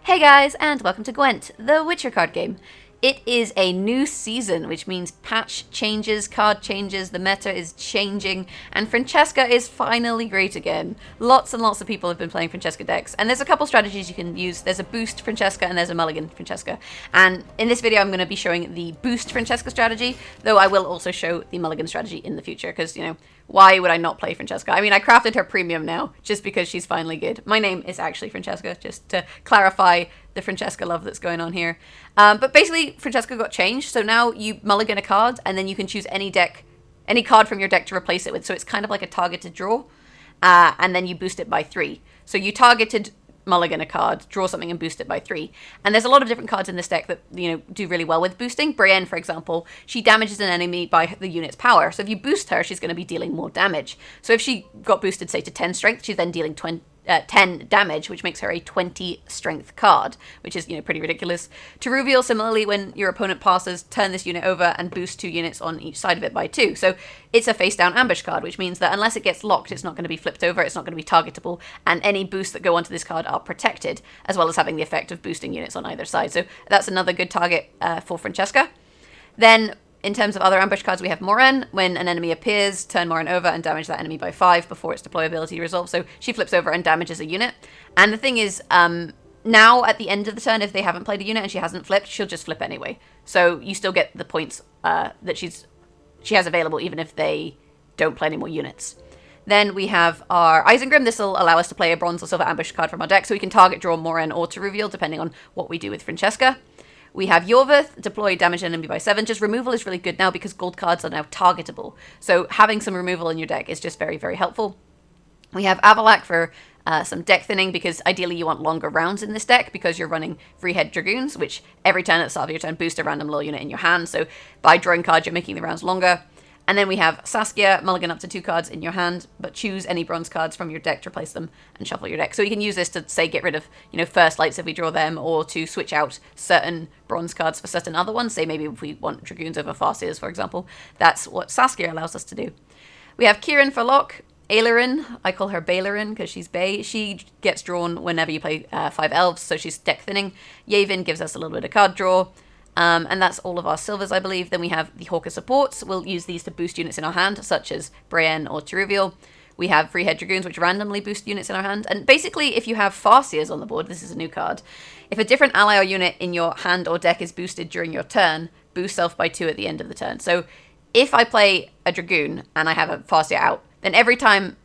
Hey guys, and welcome to Gwent, the Witcher card game. It is a new season, which means patch changes, card changes, the meta is changing, and Francesca is finally great again. Lots and lots of people have been playing Francesca decks, and there's a couple strategies you can use. There's a boost Francesca and there's a mulligan Francesca. And in this video I'm going to be showing the boost Francesca strategy, though I will also show the mulligan strategy in the future, because, you know, why would I not play Francesca? I mean, I crafted her premium now, just because she's finally good. My name is actually Francesca, just to clarify the Francesca love that's going on here. But basically, Francesca got changed, so now you mulligan a card, and then you can choose any card from your deck to replace it with. So it's kind of like a targeted draw, and then you boost it by 3. So you targeted mulligan a card, draw something and boost it by 3. And there's a lot of different cards in this deck that, you know, do really well with boosting. Braenn, for example, she damages an enemy by the unit's power. So if you boost her, she's going to be dealing more damage. So if she got boosted, say, to 10 strength, she's then dealing 10 damage, which makes her a 20 strength card, which is, you know, pretty ridiculous. Toruviel, similarly, when your opponent passes, turn this unit over and boost 2 units on each side of it by 2. So it's a face-down ambush card, which means that unless it gets locked, it's not going to be flipped over, it's not going to be targetable, and any boosts that go onto this card are protected, as well as having the effect of boosting units on either side. So that's another good target for Francesca. Then, in terms of other ambush cards, we have Braenn. When an enemy appears, turn Braenn over and damage that enemy by 5 before its deployability resolves. So she flips over and damages a unit. And the thing is, now at the end of the turn, if they haven't played a unit and she hasn't flipped, she'll just flip anyway. So you still get the points that she has available, even if they don't play any more units. Then we have our Isengrim. This will allow us to play a bronze or silver ambush card from our deck, so we can target draw Braenn or Toruviel, depending on what we do with Francesca. We have Yorvith, deploy damage enemy by 7. Just removal is really good now because gold cards are now targetable. So having some removal in your deck is just very, very helpful. We have Avalak for some deck thinning, because ideally you want longer rounds in this deck because you're running Three-Head Dragoons, which every turn at the start of your turn boost a random little unit in your hand. So by drawing cards, you're making the rounds longer. And then we have Saskia, mulligan up to 2 cards in your hand, but choose any bronze cards from your deck to replace them and shuffle your deck. So you can use this to, say, get rid of, you know, first lights if we draw them, or to switch out certain bronze cards for certain other ones. Say maybe if we want Dragoons over Farseers, for example. That's what Saskia allows us to do. We have Kieran for lock. Ailerin, I call her Bailerin because she's Bay. She gets drawn whenever you play 5 elves, so she's deck thinning. Yavin gives us a little bit of card draw. And that's all of our silvers, I believe. Then we have the Hawker supports. We'll use these to boost units in our hand, such as Braenn or Toruviel. We have Three-Head Dragoons, which randomly boost units in our hand. And basically, if you have Farseers on the board, this is a new card, if a different ally or unit in your hand or deck is boosted during your turn, boost self by 2 at the end of the turn. So if I play a Dragoon and I have a Farseer out, then every time,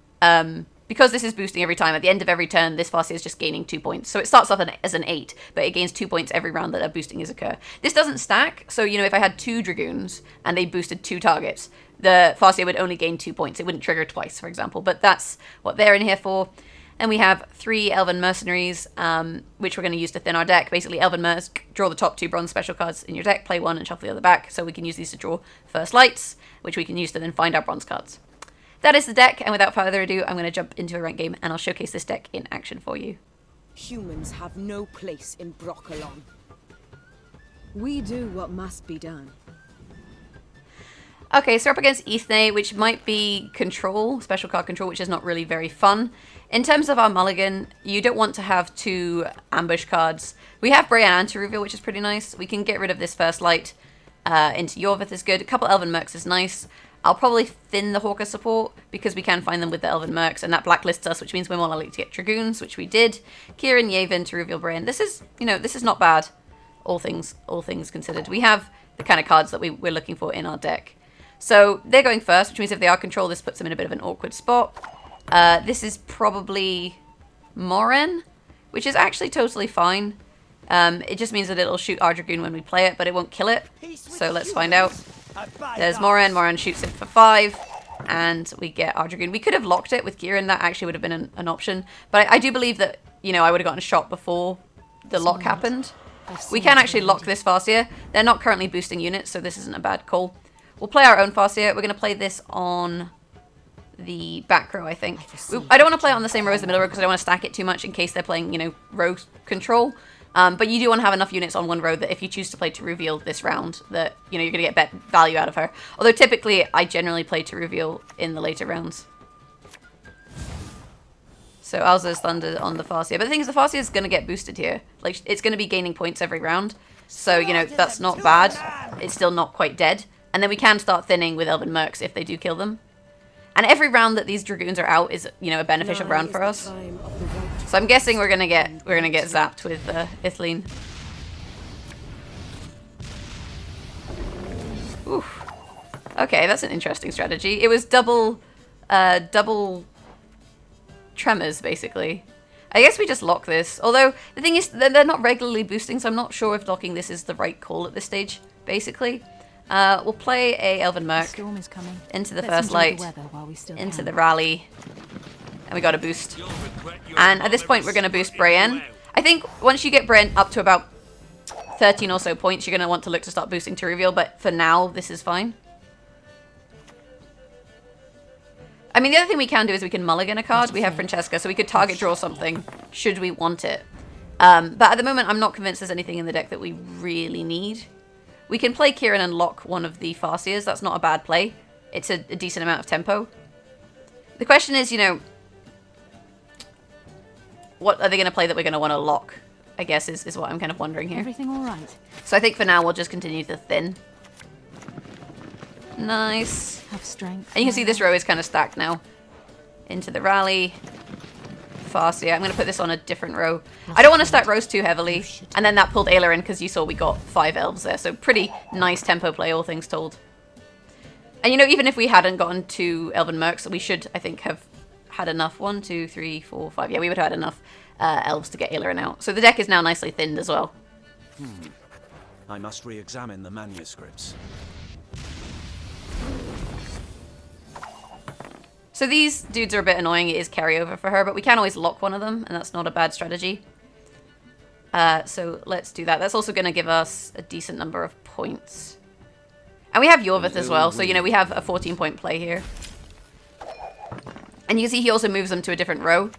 because this is boosting every time, at the end of every turn, this Farseer is just gaining 2 points. So it starts off as an 8, but it gains 2 points every round that a boosting is occur. This doesn't stack, so, you know, if I had 2 Dragoons and they boosted 2 targets, the Farseer would only gain 2 points. It wouldn't trigger twice, for example, but that's what they're in here for. And we have 3 Elven Mercenaries, which we're going to use to thin our deck. Basically, Elven Merc, draw the top 2 bronze special cards in your deck, play 1 and shuffle the other back, so we can use these to draw first lights, which we can use to then find our bronze cards. That is the deck, and without further ado, I'm going to jump into a ranked game, and I'll showcase this deck in action for you. Humans have no place in Brokilon. We do what must be done. Okay, so we're up against Ithne, which might be control, special card control, which is not really very fun. In terms of our mulligan, you don't want to have 2 ambush cards. We have Braenn and Toruviel, which is pretty nice. We can get rid of this first light into Yorvith is good. A couple Elven Mercs is nice. I'll probably thin the Hawker support because we can find them with the Elven Mercs, and that blacklists us, which means we're more likely to get Dragoons, which we did. Kieran, Yavin, Toruviel, Braenn. This is, you know, this is not bad, all things considered. We have the kind of cards that we're looking for in our deck. So they're going first, which means if they are control, this puts them in a bit of an awkward spot. This is probably Braenn, which is actually totally fine. It just means that it'll shoot our Dragoon when we play it, but it won't kill it. So let's find out. There's Braenn. Braenn shoots it for 5, and we get our Dragoon. We could have locked it with Kieran. That actually would have been an option. But I do believe that, you know, I would have gotten shot before the lock happened. We can actually lock this Farseer. They're not currently boosting units, so this isn't a bad call. We'll play our own Farseer. We're going to play this on the back row, I think. I don't want to play it on the same row as the middle row because I don't want to stack it too much in case they're playing, you know, row control. But you do want to have enough units on one row that if you choose to play Toruviel this round, that, you know, you're going to get value out of her. Although typically, I generally play Toruviel in the later rounds. So Alza's Thunder on the Farseer. But the thing is, the Farseer is going to get boosted here. Like, it's going to be gaining points every round. So, you know, that's not bad. It's still not quite dead. And then we can start thinning with Elven Mercs if they do kill them. And every round that these Dragoons are out is, you know, a beneficial round for us. So I'm guessing we're gonna get zapped with Ithleen. Oof. Okay, that's an interesting strategy. It was double tremors, basically. I guess we just lock this. Although, the thing is, they're not regularly boosting, so I'm not sure if locking this is the right call at this stage, basically. We'll play a Elven Merc Storm is coming. into the Let's first enjoy light, the weather while we still into can. the rally, and we got a boost. And at this point, we're going to boost Braenn. I think once you get Braenn up to about 13 or so points, you're going to want to look to start boosting Toruviel, but for now, this is fine. I mean, the other thing we can do is we can mulligan a card. We have Francesca, so we could target draw something should we want it. But at the moment, I'm not convinced there's anything in the deck that we really need. We can play Kieran and lock one of the Farseers. That's not a bad play. It's a decent amount of tempo. The question is, you know, what are they going to play that we're going to want to lock, I guess, is what I'm kind of wondering here. Everything all right? So I think for now, we'll just continue to thin. Nice. Have strength. And you can see this row is kind of stacked now. Into the rally. Farseer. I'm going to put this on a different row. I don't want to stack rows too heavily. And then that pulled Ayla in because you saw we got 5 elves there. So pretty nice tempo play, all things told. And you know, even if we hadn't gotten 2 Elven Mercs, we should, I think, have had enough. 1, 2, 3, 4, 5. Yeah, we would have had enough elves to get Ayla in out. So the deck is now nicely thinned as well. I must re-examine the manuscripts. So these dudes are a bit annoying. It is carryover for her, but we can always lock one of them, and that's not a bad strategy. So let's do that. That's also going to give us a decent number of points. And we have Yorvith as well, so, you know, we have a 14-point play here. And you can see he also moves them to a different row.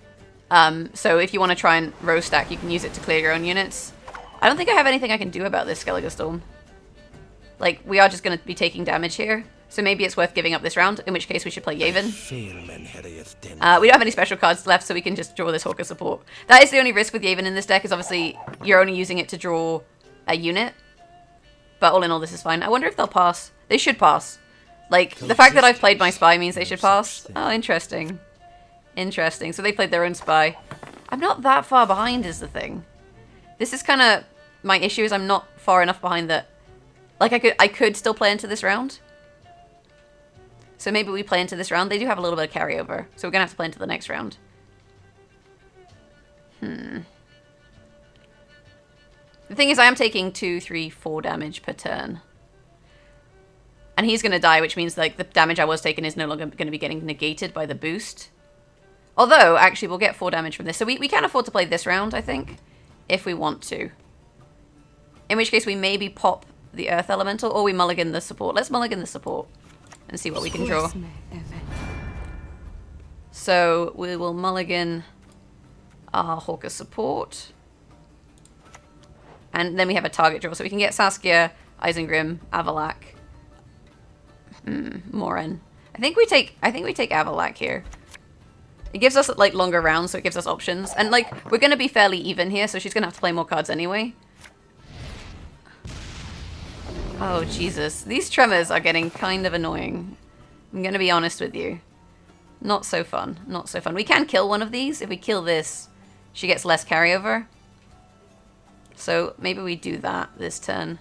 So if you want to try and row stack, you can use it to clear your own units. I don't think I have anything I can do about this Skellige Storm. Like, we are just going to be taking damage here. So maybe it's worth giving up this round, in which case we should play Yavin. We don't have any special cards left, so we can just draw this Hawker support. That is the only risk with Yavin in this deck, is obviously you're only using it to draw a unit. But all in all, this is fine. I wonder if they'll pass. They should pass. Like, the fact that I've played my spy means they should pass. Oh, interesting. Interesting. So they played their own spy. I'm not that far behind is the thing. This is kind of my issue, is I'm not far enough behind that. Like, I could still play into this round. So maybe we play into this round. They do have a little bit of carryover. So we're going to have to play into the next round. The thing is, I am taking 2, 3, 4 damage per turn. And he's going to die, which means like the damage I was taking is no longer going to be getting negated by the boost. Although, actually, we'll get 4 damage from this. So we can afford to play this round, I think, if we want to. In which case, we maybe pop the Earth Elemental, or we mulligan the support. Let's mulligan the support and see what we can draw. So we will mulligan our Hawker support. And then we have a target draw. So we can get Saskia, Isengrim, Avalak, Morin. I think we take Avalak here. It gives us like longer rounds, so it gives us options. And like we're gonna be fairly even here, so she's gonna have to play more cards anyway. Oh Jesus, these tremors are getting kind of annoying. I'm gonna be honest with you. Not so fun, not so fun. We can kill one of these. If we kill this, she gets less carryover. So maybe we do that this turn.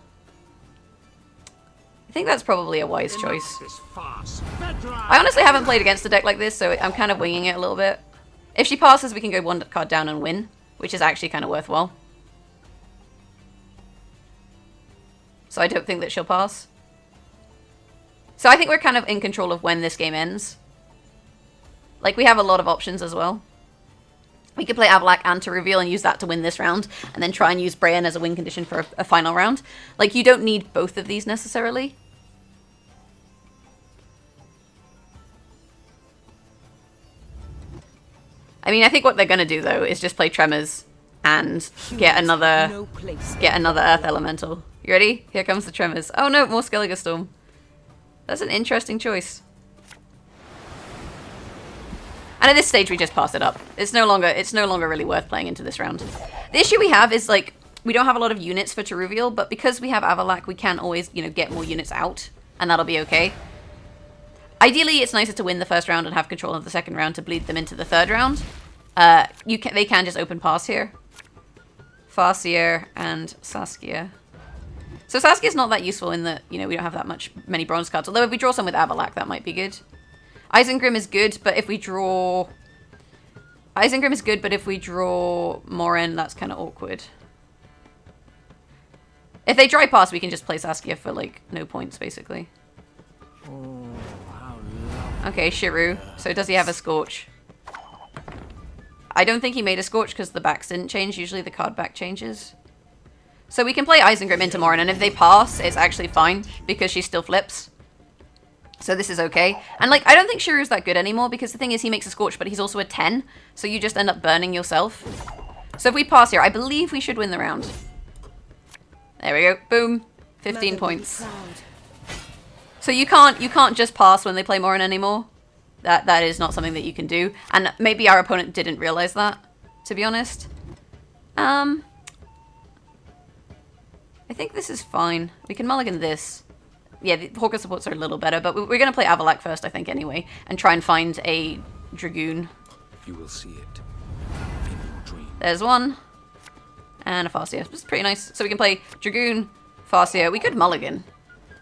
I think that's probably a wise choice. I honestly haven't played against a deck like this, so I'm kind of winging it a little bit. If she passes, we can go 1 card down and win, which is actually kind of worthwhile. So I don't think that she'll pass. So I think we're kind of in control of when this game ends. Like, we have a lot of options as well. We could play Avalak and Toruviel and use that to win this round, and then try and use Braenn as a win condition for a final round. Like, you don't need both of these necessarily. I mean, I think what they're going to do, though, is just play Tremors and get another Earth Elemental. You ready? Here comes the Tremors. Oh no, more Skellige Storm. That's an interesting choice. And at this stage, we just pass it up. It's no longer really worth playing into this round. The issue we have is, like, we don't have a lot of units for Toruviel, but because we have Avalak, we can always, you know, get more units out, and that'll be okay. Ideally, it's nicer to win the first round and have control of the second round to bleed them into the third round. They can just open pass here. Farseer and Saskia. So Saskia's not that useful in that, you know, we don't have many bronze cards. Although if we draw some with Avalak, that might be good. Isengrim is good, but if we draw... Isengrim is good, but if we draw Morin, that's kind of awkward. If they dry pass, we can just play Saskia for, like, no points, basically. Oh, how okay, Shiru. So does he have a Scorch? I don't think he made a Scorch because the backs didn't change. Usually the card back changes. So we can play Isengrim into Morin, and if they pass, it's actually fine because she still flips. So this is okay. And, like, I don't think Shiru's that good anymore because the thing is he makes a Scorch, but he's also a 10. So you just end up burning yourself. So if we pass here, I believe we should win the round. There we go. Boom. 15 points. So you can't just pass when they play Morin anymore. That is not something that you can do. And maybe our opponent didn't realize that, to be honest. I think this is fine. We can mulligan this. Yeah, the Hawker supports are a little better, but we're going to play Avalak first, I think, anyway, and try and find a Dragoon. You will see it in your dream. There's one. And a Farseer. This is pretty nice. So we can play Dragoon, Farseer. We could mulligan.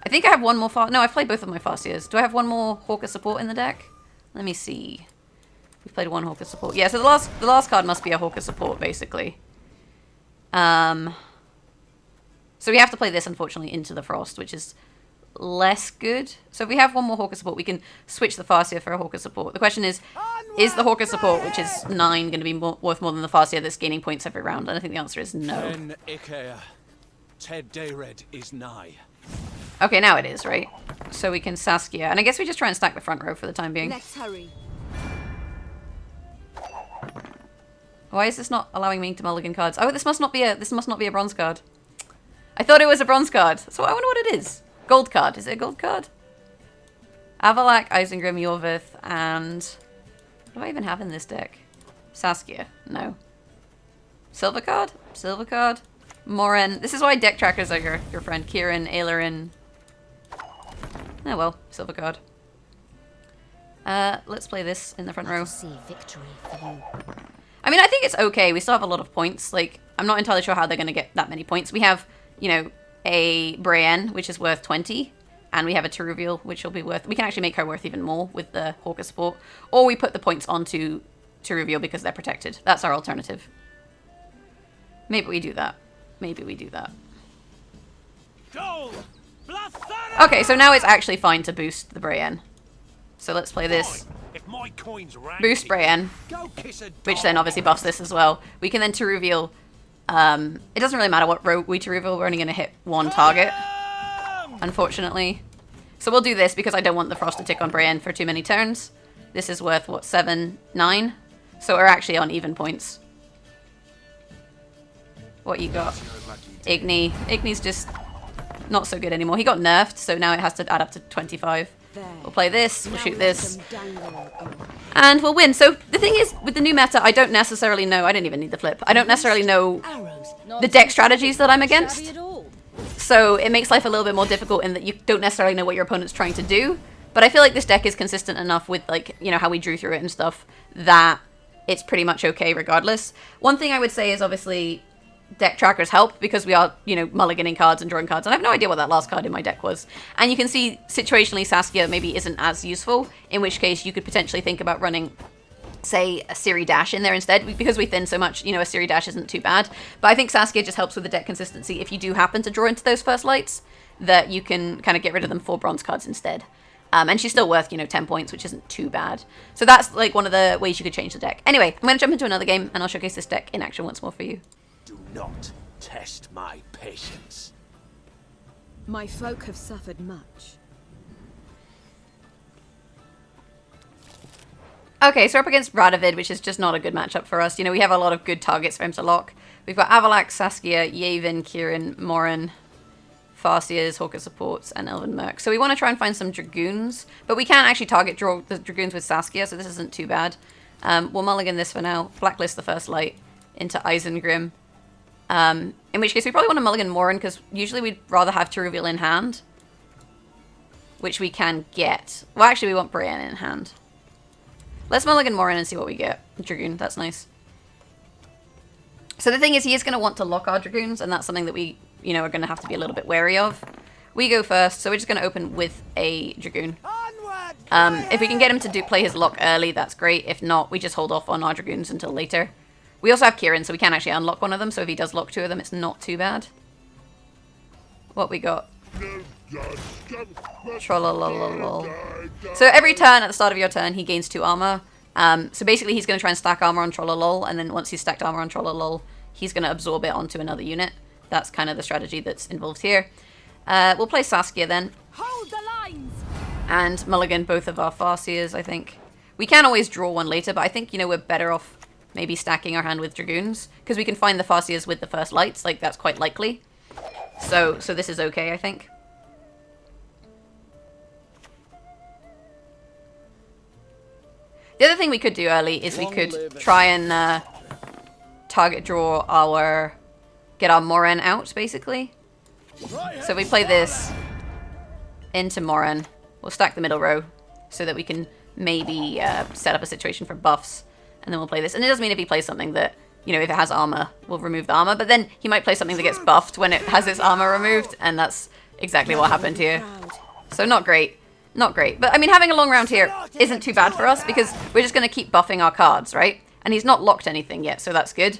I think I have one more No, I've played both of my Farseers. Do I have one more Hawker support in the deck? Let me see. We've played one Hawker support. Yeah, so the last card must be a Hawker support, basically. So we have to play this, unfortunately, into the Frost, which is less good. So if we have one more Hawker support, we can switch the Farseer for a Hawker support. The question is the Hawker support, which is 9, going to be worth more than the Farseer that's gaining points every round? And I think the answer is no. Ted Dayred is nigh. Okay, now it is, right? So we can Saskia. And I guess we just try and stack the front row for the time being. Let's hurry. Why is this not allowing me to mulligan cards? Oh, this must not be a bronze card. I thought it was a bronze card. So I wonder what it is. Gold card. Is it a gold card? Avalak, Isengrim, Yorvith, and... what do I even have in this deck? Saskia. No. Silver card? Silver card. Morin. This is why deck trackers are your friend. Kieran, Ailerin. Oh well, silver card. Let's play this in the front row. See victory for you. I mean, I think it's okay. We still have a lot of points. Like, I'm not entirely sure how they're going to get that many points. We have, you know, a Braenn, which is worth 20. And we have a Toruviel, which will be worth... we can actually make her worth even more with the Hawker support. Or we put the points onto Toruviel because they're protected. That's our alternative. Maybe we do that. Maybe we do that. Okay, so now it's actually fine to boost the Braenn. So let's play this. Boost Braenn, which then obviously buffs this as well. We can then Toruviel. It doesn't really matter what row we Toruviel, we're only going to hit one target, unfortunately. So we'll do this because I don't want the Frost to tick on Braenn for too many turns. This is worth, what, 7, 9? So we're actually on even points. What you got? Igni. Igni's just not so good anymore. He got nerfed, so now it has to add up to 25. We'll play this, we'll shoot this, and we'll win. So the thing is, with the new meta, I don't necessarily know... I don't even need the flip. I don't necessarily know the deck strategies that I'm against. So it makes life a little bit more difficult in that you don't necessarily know what your opponent's trying to do. But I feel like this deck is consistent enough with, like, you know, how we drew through it and stuff, that it's pretty much okay regardless. One thing I would say is obviously... deck trackers help because we are, you know, mulliganing cards and drawing cards. And I have no idea what that last card in my deck was. And you can see situationally Saskia maybe isn't as useful, in which case you could potentially think about running, say, a Ciri Dash in there instead. Because we thin so much, you know, a Ciri Dash isn't too bad. But I think Saskia just helps with the deck consistency if you do happen to draw into those first lights, that you can kind of get rid of them for bronze cards instead. And she's still worth, you know, 10 points, which isn't too bad. So that's, like, one of the ways you could change the deck. Anyway, I'm going to jump into another game, and I'll showcase this deck in action once more for you. Do not test my patience. My folk have suffered much. Okay, so we're up against Radovid, which is just not a good matchup for us. You know, we have a lot of good targets for him to lock. We've got Avalak, Saskia, Yavin, Kieran, Morin, Farseers, Hawker supports, and Elven Merc. So we want to try and find some Dragoons, but we can actually draw the Dragoons with Saskia, so this isn't too bad. We'll mulligan this for now. Blacklist the first light into Isengrim. In which case we probably want to mulligan Morin, because usually we'd rather have Toruviel in hand. Which we can get. Well, actually we want Braenn in hand. Let's mulligan Morin and see what we get. Dragoon, that's nice. So the thing is, he is going to want to lock our Dragoons, and that's something that we, you know, are going to have to be a little bit wary of. We go first, so we're just going to open with a Dragoon. If we can get him to play his lock early, that's great. If not, we just hold off on our Dragoons until later. We also have Kieran, so we can actually unlock one of them, so if he does lock two of them, it's not too bad. What we got? Trollololol. So every turn, at the start of your turn, he gains 2 armor. So basically he's going to try and stack armor on Trollolol, and then once he's stacked armor on Trollolol, he's going to absorb it onto another unit. That's kind of the strategy that's involved here. We'll play Saskia then. Hold the lines! And mulligan both of our Farseers, I think. We can always draw one later, but I think, you know, we're better off maybe stacking our hand with Dragoons, because we can find the Farseers with the first lights, like that's quite likely. So this is okay, I think. The other thing we could do early is we could try and target draw our... get our Morin out, basically. So we play this into Morin. We'll stack the middle row so that we can maybe set up a situation for buffs. And then we'll play this. And it does mean if he plays something that, you know, if it has armor, we'll remove the armor. But then he might play something that gets buffed when it has its armor removed. And that's exactly what happened here. So not great. Not great. But, I mean, having a long round here isn't too bad for us because we're just going to keep buffing our cards, right? And he's not locked anything yet, so that's good.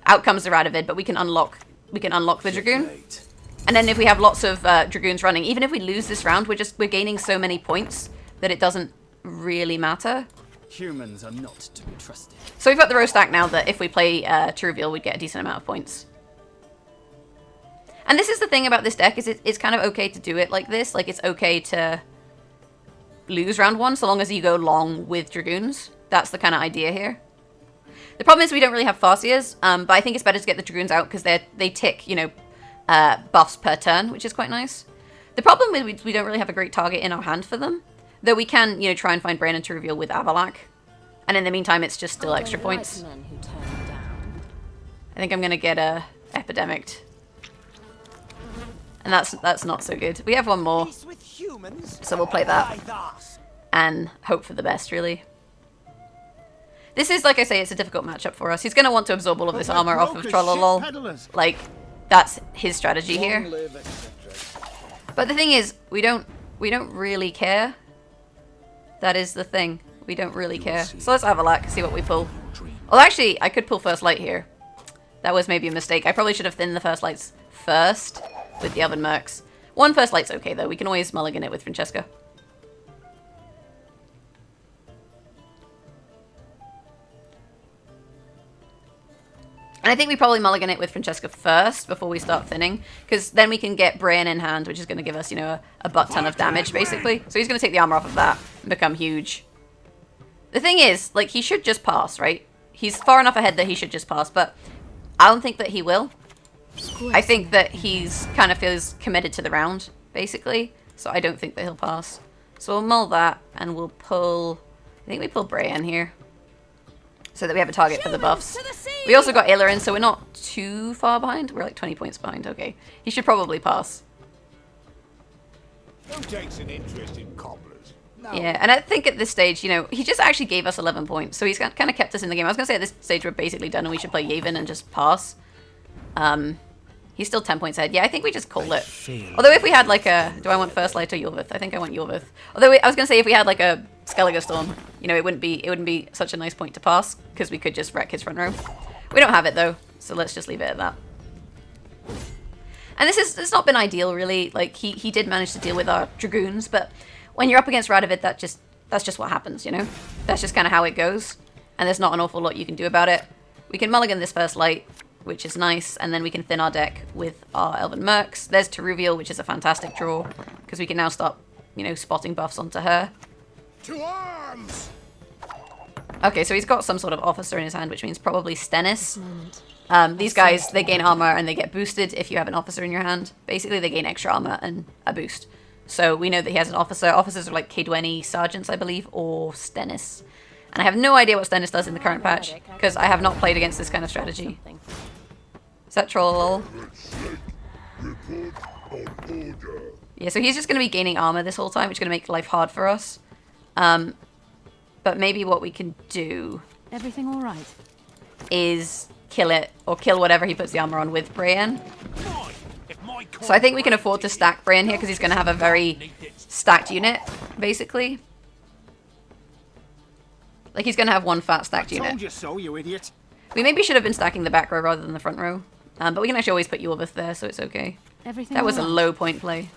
Out comes the Radovid, but we can unlock the Dragoon. And then if we have lots of Dragoons running, even if we lose this round, we're gaining so many points that it doesn't really matter. Humans are not to be trusted. So we've got the row stack now that if we play Toruviel, we'd get a decent amount of points. And this is the thing about this deck, is it's kind of okay to do it like this. Like, it's okay to lose round 1 so long as you go long with Dragoons. That's the kind of idea here. The problem is we don't really have Farseers, but I think it's better to get the Dragoons out because they tick, you know, buffs per turn, which is quite nice. The problem is we don't really have a great target in our hand for them, though we can, you know, try and find Braenn and Toruviel with Avalak. And in the meantime, it's just still extra points. I think I'm going to get Epidemicked. And that's not so good. We have one more, so we'll play that and hope for the best, really. This is, like I say, it's a difficult matchup for us. He's going to want to absorb all of this armor off of Trollolol. Like, that's his strategy here. But the thing is, we don't really care. That is the thing. We don't really care. So let's have a look, see what we pull. Well, actually, I could pull First Light here. That was maybe a mistake. I probably should have thinned the First Lights first with the Elven Mercs. One First Light's okay, though. We can always mulligan it with Francesca. And I think we probably mulligan it with Francesca first before we start thinning, because then we can get Braenn in hand, which is going to give us, you know, a butt ton of damage, basically. So he's going to take the armor off of that and become huge. The thing is, like, he should just pass, right? He's far enough ahead that he should just pass, but I don't think that he will. I think that he's kind of feels committed to the round, basically. So I don't think that he'll pass. So we'll mull that, and we'll pull... I think we pull Braenn here, so that we have a target for the buffs. We also got Ailerin, so we're not too far behind. We're like 20 points behind. Okay. He should probably pass. Who takes an interest in cobblers? No. Yeah, and I think at this stage, you know, he just actually gave us 11 points, so he's kind of kept us in the game. I was going to say at this stage we're basically done and we should play Yavin and just pass. He's still 10 points ahead. Yeah, I think we just call it. Although if we had like a... Do I want First Light or Yorvith? I think I want Yorvith. Although I was going to say if we had like a Skellige Storm, you know, it wouldn't be such a nice point to pass, because we could just wreck his front row. We don't have it though, so let's just leave it at that. And it's not been ideal really. Like he did manage to deal with our Dragoons, but when you're up against Radovid, that's just what happens, you know? That's just kind of how it goes. And there's not an awful lot you can do about it. We can mulligan this First Light, which is nice, and then we can thin our deck with our Elven Mercs. There's Toruviel, which is a fantastic draw, because we can now start, you know, spotting buffs onto her. To arms! Okay, so he's got some sort of officer in his hand, which means probably Stennis. These guys, they gain armor and they get boosted if you have an officer in your hand. Basically, they gain extra armor and a boost. So we know that he has an officer. Officers are like Kaedweni sergeants, I believe, or Stennis. And I have no idea what Stennis does in the current patch, because I have not played against this kind of strategy. Is that troll? Yeah, so he's just going to be gaining armor this whole time, which is going to make life hard for us. But maybe what we can do... Everything all right? ...is kill it, or kill whatever he puts the armor on with Braenn. So I think we can afford to stack Braenn here, because he's going to have a very stacked unit, basically. Like, he's going to have one fat stacked unit. Told you so, you idiot. We maybe should have been stacking the back row rather than the front row. But we can actually always put Yorvith there, so it's okay. Everything That was a all right? low point play.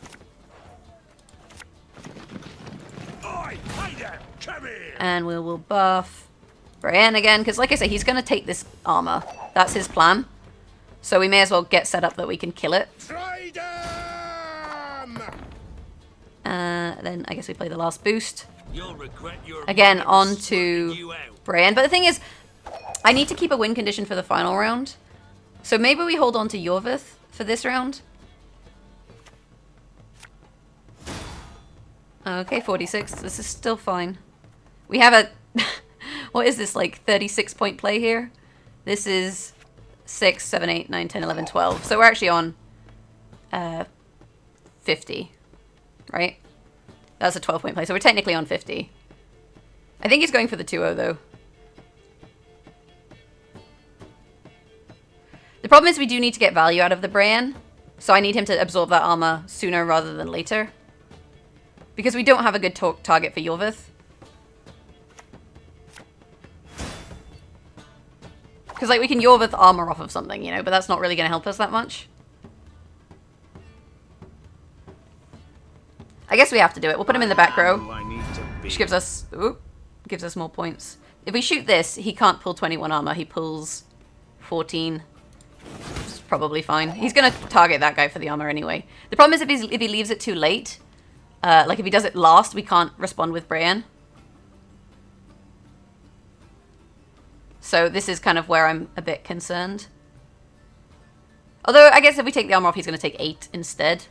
And we will buff Braenn again, because like I say, he's going to take this armor. That's his plan. So we may as well get set up that we can kill it. Then I guess we play the last boost. Again, on to Braenn. But the thing is, I need to keep a win condition for the final round. So maybe we hold on to Yorvith for this round. Okay, 46. This is still fine. We have a... what is this, like 36 point play here? This is 6, 7, 8, 9, 10, 11, 12. So we're actually on 50, right? That's a 12 point play, so we're technically on 50. I think he's going for the 2-0 though. The problem is we do need to get value out of the Braenn, so I need him to absorb that armor sooner rather than later. Because we don't have a good target for Yorvith. Because, like, we can Yorvith armor off of something, you know, but that's not really going to help us that much. I guess we have to do it. We'll put him in the back row, which gives us more points. If we shoot this, he can't pull 21 armor. He pulls 14. It's probably fine. He's going to target that guy for the armor anyway. The problem is if he leaves it too late, like if he does it last, we can't respond with Braenn. So this is kind of where I'm a bit concerned. Although, I guess if we take the armor off, he's going to take 8 instead.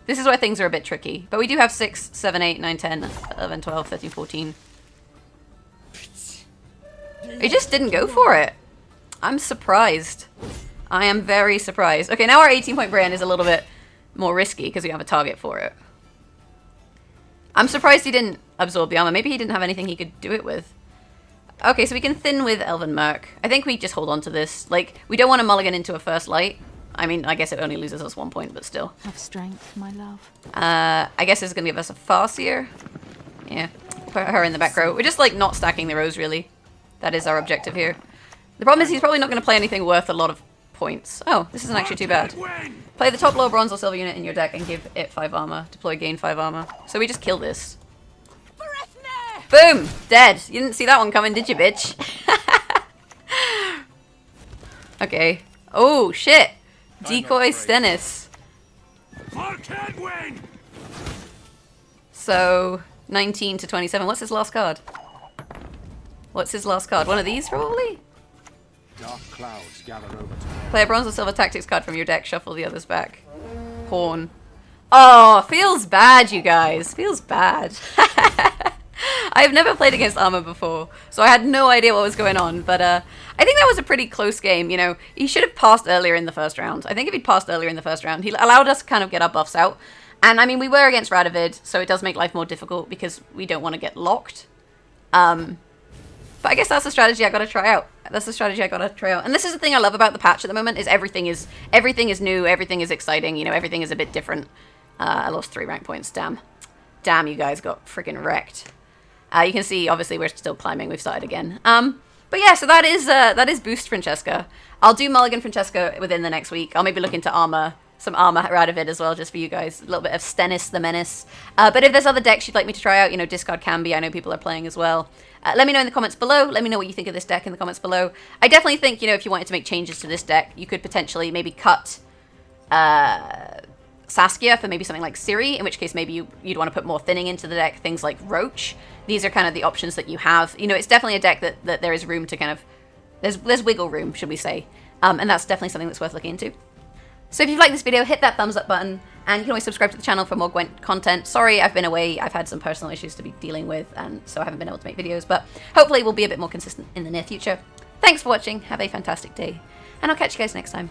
This is where things are a bit tricky. But we do have 6, 7, 8, 9, 10, 11, 12, 13, 14. He just didn't go for it. I'm surprised. I am very surprised. Okay, now our 18-point Braenn is a little bit more risky because we have a target for it. I'm surprised he didn't absorb the armor. Maybe he didn't have anything he could do it with. Okay, so we can thin with Elven Merc. I think we just hold on to this. Like, we don't want to mulligan into a first light. I mean, I guess it only loses us 1 point, but still. Have strength, my love. I guess it's going to give us a Farseer. Yeah, put her in the back row. We're just, like, not stacking the rows, really. That is our objective here. The problem is he's probably not going to play anything worth a lot of points. Oh, this isn't actually too bad. Play the top low bronze or silver unit in your deck and give it 5 armor. Deploy gain 5 armor. So we just kill this. Boom! Dead. You didn't see that one coming, did you, bitch? Okay. Oh, shit. Decoy Stennis. So, 19 to 27. What's his last card? What's his last card? One of these, probably? Dark clouds gather over to Play a bronze or silver tactics card from your deck. Shuffle the others back. Horn. Oh, feels bad, you guys. Feels bad. I've never played against armor before, so I had no idea what was going on, but I think that was a pretty close game, you know. He should have passed earlier in the first round. I think if he'd passed earlier in the first round, he allowed us to kind of get our buffs out. And, I mean, we were against Radovid, so it does make life more difficult because we don't want to get locked. But I guess that's a strategy I gotta try out. That's the strategy I gotta try out. And this is the thing I love about the patch at the moment, is everything is new, everything is exciting, you know, everything is a bit different. I lost 3 rank points, damn. Damn, you guys got freaking wrecked. You can see, obviously, we're still climbing. We've started again. But yeah, so that is Boost Francesca. I'll do Mulligan Francesca within the next week. I'll maybe look into some armor out of it as well, just for you guys. A little bit of Stennis the Menace. But if there's other decks you'd like me to try out, you know, discard can be. I know people are playing as well. Let me know in the comments below. Let me know what you think of this deck in the comments below. I definitely think, you know, if you wanted to make changes to this deck, you could potentially maybe cut Saskia for maybe something like Ciri, in which case maybe you'd want to put more thinning into the deck, things like Roach. These are kind of the options that you have. You know, it's definitely a deck that there is room to kind of... There's wiggle room, should we say. And that's definitely something that's worth looking into. So if you've liked this video, hit that thumbs up button. And you can always subscribe to the channel for more Gwent content. Sorry, I've been away. I've had some personal issues to be dealing with, and so I haven't been able to make videos, but hopefully we'll be a bit more consistent in the near future. Thanks for watching. Have a fantastic day, and I'll catch you guys next time.